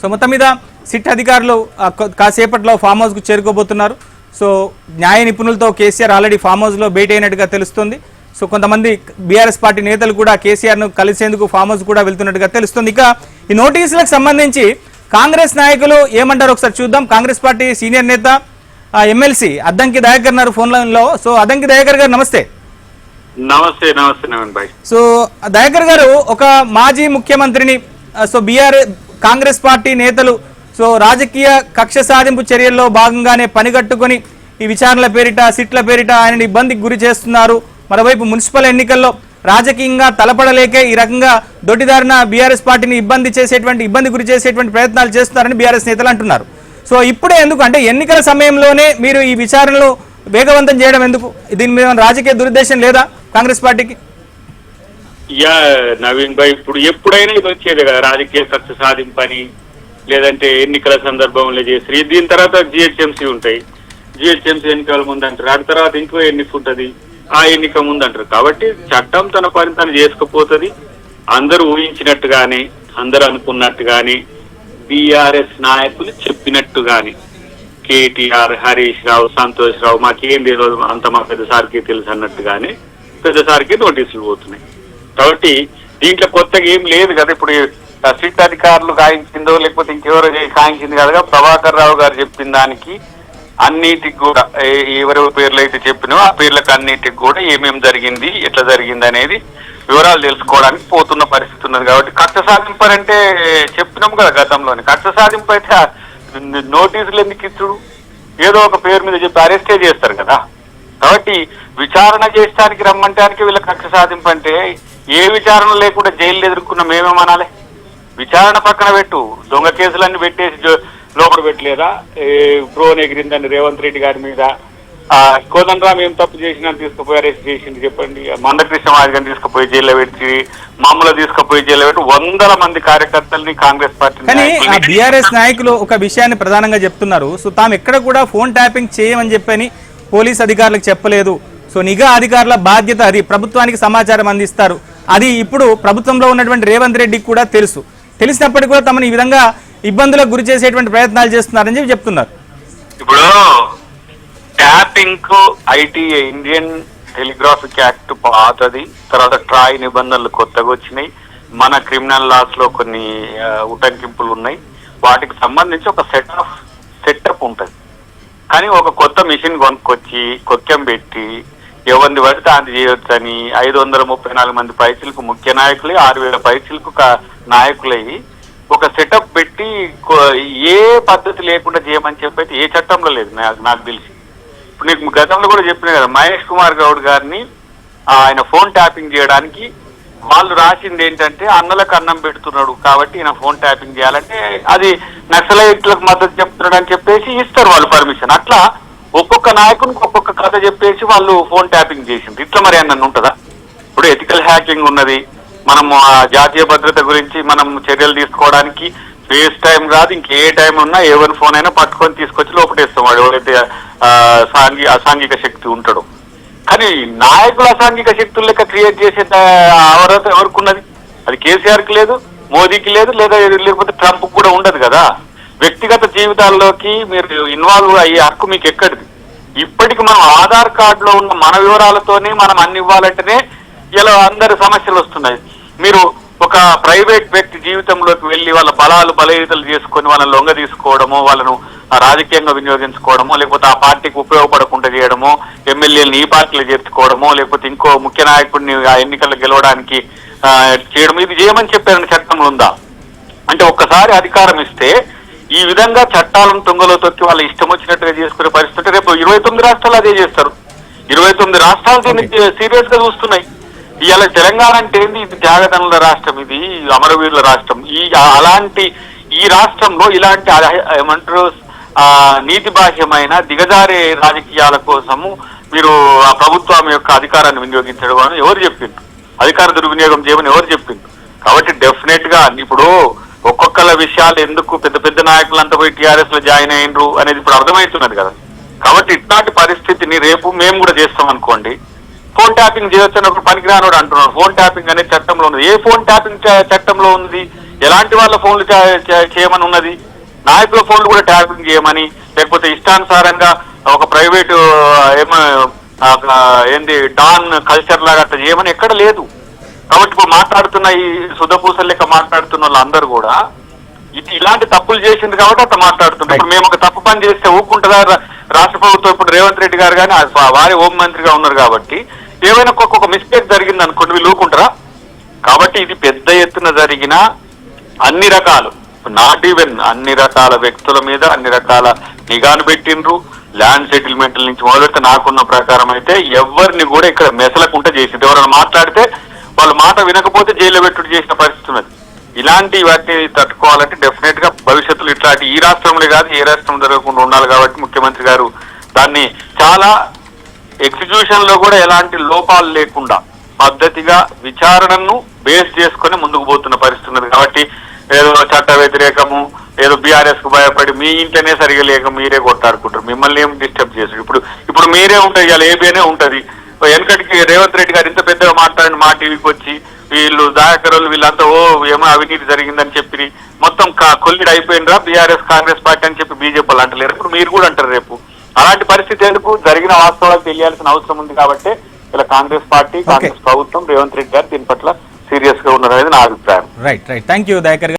So మొత్తం మీద SIT అధికారులు కాసేపట్లో ఫామ్ హౌస్కు చేరుకోబోతున్నారు. సో న్యాయ నిపుణులతో కేసీఆర్ ఆల్రెడీ ఫామ్ హౌస్లో భేటీ అయినట్టుగా తెలుస్తుంది. సో కొంతమంది బీఆర్ఎస్ పార్టీ నేతలు కూడా కేసీఆర్ను కలిసేందుకు ఫామ్ హౌస్ కూడా వెళ్తున్నట్టుగా తెలుస్తుంది. ఇక ఈ నోటీసులకు సంబంధించి కాంగ్రెస్ నాయకులు ఏమంటారు ఒకసారి చూద్దాం. కాంగ్రెస్ పార్టీ సీనియర్ నేత ఎమ్మెల్సీ అద్దంకి దయాకర్ గారు ఫోన్ లైన్ లో. సో అద్దంకి దయాకర్ గారు నమస్తే. నమస్తే నవీన్ భాయ్. సో దయాకర్ గారు, ఒక మాజీ ముఖ్యమంత్రిని సో కాంగ్రెస్ పార్టీ నేతలు సో రాజకీయ కక్ష సాధింపు చర్యల్లో భాగంగానే పనిగట్టుకొని ఈ విచారణల పేరిట సిట్ల పేరిట ఆయన ఇబ్బందికి గురి చేస్తున్నారు. మరోవైపు మున్సిపల్ ఎన్నికల్లో రాజకీయంగా తలపడలేకే ఈ రకంగా దొడ్డిదారిన బీఆర్ఎస్ పార్టీని ఇబ్బంది గురి చేసేటువంటి ప్రయత్నాలు చేస్తున్నారని బీఆర్ఎస్ నేతలు అంటున్నారు. సో ఇప్పుడే ఎందుకు, అంటే ఎన్నికల సమయంలోనే మీరు ఈ విచారణలు వేగవంతం చేయడం ఎందుకు? దీని మీద రాజకీయ దురుద్దేశం లేదా కాంగ్రెస్ పార్టీకి? నవీన్ భాయ్, ఇప్పుడు ఎప్పుడైనా ఇది వచ్చేది కదా, రాజకీయ కక్ష సాధింపని, లేదంటే ఎన్నికల సందర్భంలో చేసి దీని తర్వాత జిహెచ్ఎంసీ ఉంటాయి. జిహెచ్ఎంసీ ఎన్నికల ముందు అంటారు, ఆ తర్వాత ఇంకో ఎన్నిక ఉంటుంది, ఆ ఎన్నిక ముందు అంటారు. కాబట్టి చట్టం తన పని తను చేసుకుపోతుంది. అందరూ ఊహించినట్టుగానే, అందరూ అనుకున్నట్టుగానే, బీఆర్ఎస్ నాయకులు చెప్పినట్టుగానే కేటీఆర్, హరీష్ రావు, సంతోష్ రావు మాకేం తెలియదు అంత మా పెద్దసారికి తెలుసు అన్నట్టుగానే పెద్దసారికి నోటీసులు పోతున్నాయి. కాబట్టి దీంట్లో కొత్తగా ఏం లేదు కదా. ఇప్పుడు సిట్ అధికారులు కాయించిందో లేకపోతే ఇంకెవరో కాయించింది కదా. ప్రభాకర్ రావు గారు చెప్పిన దానికి అన్నిటికి కూడా ఎవరెవరి పేర్లు అయితే చెప్పినో ఆ పేర్లకు అన్నిటికి కూడా ఏమేమి జరిగింది, ఎట్లా జరిగింది అనేది వివరాలు తెలుసుకోవడానికి పోతున్న పరిస్థితి ఉన్నది. కాబట్టి కక్ష సాధింపు అంటే చెప్పినాం కదా గతంలోని. కక్ష సాధింపు అయితే నోటీసులు ఎందుకు ఇచ్చుడు? ఏదో ఒక పేరు మీద చెప్పి అరెస్టే చేస్తారు కదా. కాబట్టి విచారణ చేయడానికి రమ్మంటానికి వీళ్ళ కక్ష సాధింపు అంటే ఏ విచారణ లేకుండా జైలు ఎదుర్కొన్న మేమేమనాలి? విచారణ పక్కన పెట్టు, దొంగ కేసులన్నీ పెట్టేసి లోపల పెట్టలేదా? డ్రోన్ ఎగిరిందని రేవంత్ రెడ్డి గారి మీద, కోదండరామ్ ఏం తప్పు చేసినా తీసుకుపోయి అరెస్ట్ చేసింది చెప్పండి. మందకృష్ణ మాదిగని తీసుకుపోయి జైల్లో పెట్టి, మామూలు తీసుకుపోయి జైల్లో పెట్టి 100 మంది కార్యకర్తల్ని కాంగ్రెస్ పార్టీ. కానీ బీఆర్ఎస్ నాయకులు ఒక విషయాన్ని ప్రధానంగా చెప్తున్నారు. సో తాము ఎక్కడ కూడా ఫోన్ ట్యాపింగ్ చేయమని చెప్పని పోలీస్ అధికారులకు చెప్పలేదు. సో నిఘా అధికారుల బాధ్యత అది, ప్రభుత్వానికి సమాచారం అందిస్తారు. అది ఇప్పుడు ప్రభుత్వంలో ఉన్నటువంటి రేవంత్ రెడ్డికి కూడా తెలుసు. తెలిసినప్పటికీ కూడా తమను ఈ విధంగా ఇబ్బందులకు గురి చేసేటువంటి ప్రయత్నాలు చేస్తున్నారని చెప్పి చెప్తున్నారు. ఇప్పుడు ట్యాపింగ్ కు ఐటీఏ ఇండియన్ టెలిగ్రాఫిక్ యాక్ట్ పాతది, తర్వాత ట్రాయ్ నిబంధనలు కొత్తగా వచ్చినాయి. మన క్రిమినల్ లాస్ లో కొన్ని ఉటంకింపులు ఉన్నాయి. వాటికి సంబంధించి ఒక సెటప్ ఉంటుంది. కానీ ఒక కొత్త మిషన్ కొనుక్కొచ్చి కొక్కెం పెట్టి ఎవరిని పడితే అంత చేయొచ్చని 534 మంది పైసలకు ముఖ్య నాయకులే 6000 పైసలకు నాయకులయ్యి ఒక సెటప్ పెట్టి ఏ పద్ధతి లేకుండా చేయమని చెప్పైతే ఏ చట్టంలో లేదు నాకు తెలిసి. ఇప్పుడు నీకు గతంలో కూడా చెప్పిన కదా, మహేష్ కుమార్ గౌడ్ గారిని ఆయన ఫోన్ ట్యాపింగ్ చేయడానికి వాళ్ళు రాసింది ఏంటంటే అన్నలకు అన్నం పెడుతున్నాడు కాబట్టి ఈయన ఫోన్ ట్యాపింగ్ చేయాలంటే అది నక్సలైట్లకు మద్దతు చెప్తున్నాడు అని చెప్పేసి ఇస్తారు వాళ్ళు పర్మిషన్. అట్లా ఒక్కొక్క నాయకునికి ఒక్కొక్క కథ చెప్పేసి వాళ్ళు ఫోన్ ట్యాపింగ్ చేసింది. ఇట్లా మరి అన్న ఉంటుందా? ఇప్పుడు ఎథికల్ హ్యాకింగ్ ఉన్నది. మనం జాతీయ భద్రత గురించి మనం చర్యలు తీసుకోవడానికి ఫేస్ టైం కాదు, ఇంకే టైం ఉన్నా ఎవరి ఫోన్ అయినా పట్టుకొని తీసుకొచ్చి లోపటేస్తాం వాడు ఎవరైతే అసాంఘిక శక్తి ఉంటాడో. కానీ నాయకుల అసాంఘిక శక్తుల లెక్క క్రియేట్ చేసే అర్హత ఎవరికి ఉన్నది? అది కేసీఆర్కి లేదు, మోదీకి లేదు, లేకపోతే ట్రంప్ కూడా ఉండదు కదా. వ్యక్తిగత జీవితాల్లోకి మీరు ఇన్వాల్వ్ అయ్యే హక్కు మీకు ఎక్కడిది? ఇప్పటికి మనం ఆధార్ కార్డులో ఉన్న మన వివరాలతోనే మనం అన్ని ఇవ్వాలంటేనే ఇలా అందరి సమస్యలు వస్తున్నాయి. మీరు ఒక ప్రైవేట్ వ్యక్తి జీవితంలోకి వెళ్ళి వాళ్ళ బలహీనతలు చేసుకొని వాళ్ళని లొంగ తీసుకోవడమో, వాళ్ళను రాజకీయంగా వినియోగించుకోవడమో, లేకపోతే ఆ పార్టీకి ఉపయోగపడకుండా చేయడమో, ఎమ్మెల్యేలను ఈ పార్టీలో చేర్చుకోవడమో, లేకపోతే ఇంకో ముఖ్య నాయకుడిని ఆ ఎన్నికల్లో గెలవడానికి చేయడం, ఇది చేయమని చెప్పారని చట్టంలో ఉందా? అంటే ఒక్కసారి అధికారం ఇస్తే ఈ విధంగా చట్టాలను తుంగలో తొక్కి వాళ్ళ ఇష్టం వచ్చినట్టుగా చేసుకునే పరిస్థితి రేపు 29 రాష్ట్రాలు అదే చేస్తారు. 29 రాష్ట్రాలు దీన్ని సీరియస్ గా చూస్తున్నాయి. ఇవాళ తెలంగాణ అంటే ఏంది? ఇది త్యాగదనుల రాష్ట్రం, ఇది అమరవీరుల రాష్ట్రం. అలాంటి ఈ రాష్ట్రంలో ఇలాంటి ఏమంటారు నీతి బాహ్యమైన దిగజారే రాజకీయాల కోసము మీరు ఆ ప్రభుత్వం యొక్క అధికారాన్ని వినియోగించడం అని ఎవరు చెప్పిండ్రు? అధికార దుర్వినియోగం చేయమని ఎవరు చెప్పిండ్రు? కాబట్టి డెఫినెట్ గా ఇప్పుడు ఒక్కొక్కల విషయాలు ఎందుకు పెద్ద నాయకులంతా పోయి టీఆర్ఎస్ లో జాయిన్ అయినరు అనేది ఇప్పుడు అర్థమవుతున్నది కదా. కాబట్టి ఇట్లాంటి పరిస్థితిని రేపు మేము కూడా చేస్తాం అనుకోండి. ఫోన్ ట్యాపింగ్ చేయొచ్చు అని ఒక పనికిరానోడు అంటున్నాడు. ఫోన్ ట్యాపింగ్ అనేది చట్టంలో ఉంది. ఏ ఫోన్ ట్యాపింగ్ చట్టంలో ఉంది? ఎలాంటి వాళ్ళ ఫోన్లు చేయమని ఉన్నది? నాయకుల ఫోన్లు కూడా ట్యాపింగ్ చేయమని, లేకపోతే ఇష్టానుసారంగా ఒక ప్రైవేటు ఏంది డాన్ కల్చర్ లాగా అట్లా చేయమని ఎక్కడ లేదు. కాబట్టి ఇప్పుడు మాట్లాడుతున్న ఈ సుధపూసలు లెక్క మాట్లాడుతున్న వాళ్ళందరూ కూడా ఇలాంటి తప్పులు చేసింది కాబట్టి అట్లా మాట్లాడుతున్నారు. ఇప్పుడు మేము ఒక తప్పు పని చేస్తే ఊరుకుంటుందా రాష్ట్ర ప్రభుత్వం? ఇప్పుడు రేవంత్ రెడ్డి గారు కానీ వారి హోంమంత్రిగా ఉన్నారు కాబట్టి ఏమైనా ఒక్కొక్క మిస్టేక్ జరిగింది అనుకోండి, వీళ్ళు ఊరుకుంటారా? కాబట్టి ఇది పెద్ద ఎత్తున జరిగిన అన్ని రకాలు, నాట్ ఈవెన్ అన్ని రకాల వ్యక్తుల మీద అన్ని రకాల నిఘాను పెట్టిండ్రు. ల్యాండ్ సెటిల్మెంట్ల నుంచి మొదలెడితే నాకున్న ప్రకారం అయితే ఎవరిని కూడా ఇక్కడ మెసలకుంటే చేసింది. ఎవరైనా మాట్లాడితే వాళ్ళ మాట వినకపోతే జైల్లో పెట్టుడు చేసిన పరిస్థితి ఉన్నది. ఇలాంటి వాటిని తట్టుకోవాలంటే డెఫినెట్ గా భవిష్యత్తులో ఇట్లాంటి ఈ రాష్ట్రంలో కాదు ఏ రాష్ట్రం జరగకుండా ఉండాలి. కాబట్టి ముఖ్యమంత్రి గారు దాన్ని చాలా ఎగ్జిక్యూషన్ లో కూడా ఎలాంటి లోపాలు లేకుండా పద్ధతిగా విచారణను బేస్ చేసుకుని ముందుకు పోతున్న పరిస్థితి ఉన్నది. కాబట్టి ఏదో చట్ట వ్యతిరేకము, ఏదో బీఆర్ఎస్ కు భయపడి మీ ఇంట్లోనే సరిగా లేక మీరే కొట్టాడుకుంటారు, మిమ్మల్ని ఏం డిస్టర్బ్ చేస్తారు. ఇప్పుడు మీరే ఉంటుంది, ఇలా ఏబీనే ఉంటది. వెనకటికి రేవంత్ రెడ్డి గారు ఇంత పెద్దగా మాట్లాడిన మా టీవీకి వచ్చి వీళ్ళు దాయకరులు వీళ్ళంతా ఏమో అవినీతి జరిగిందని చెప్పి మొత్తం కొల్లిడి అయిపోయినరా బీఆర్ఎస్ కాంగ్రెస్ పార్టీ అని చెప్పి బీజేపీ వాళ్ళు అంటలేరు. ఇప్పుడు మీరు కూడా అంటారు రేపు. అలాంటి పరిస్థితి ఎందుకు? జరిగిన వాస్తవాలు తెలియాల్సిన అవసరం ఉంది. కాబట్టి ఇలా కాంగ్రెస్ పార్టీ, కాంగ్రెస్ ప్రభుత్వం, రేవంత్ రెడ్డి గారు దీని పట్ల సీరియస్ గా ఉన్నారనేది నా అభిప్రాయం. రైట్. Thank you Dayakar.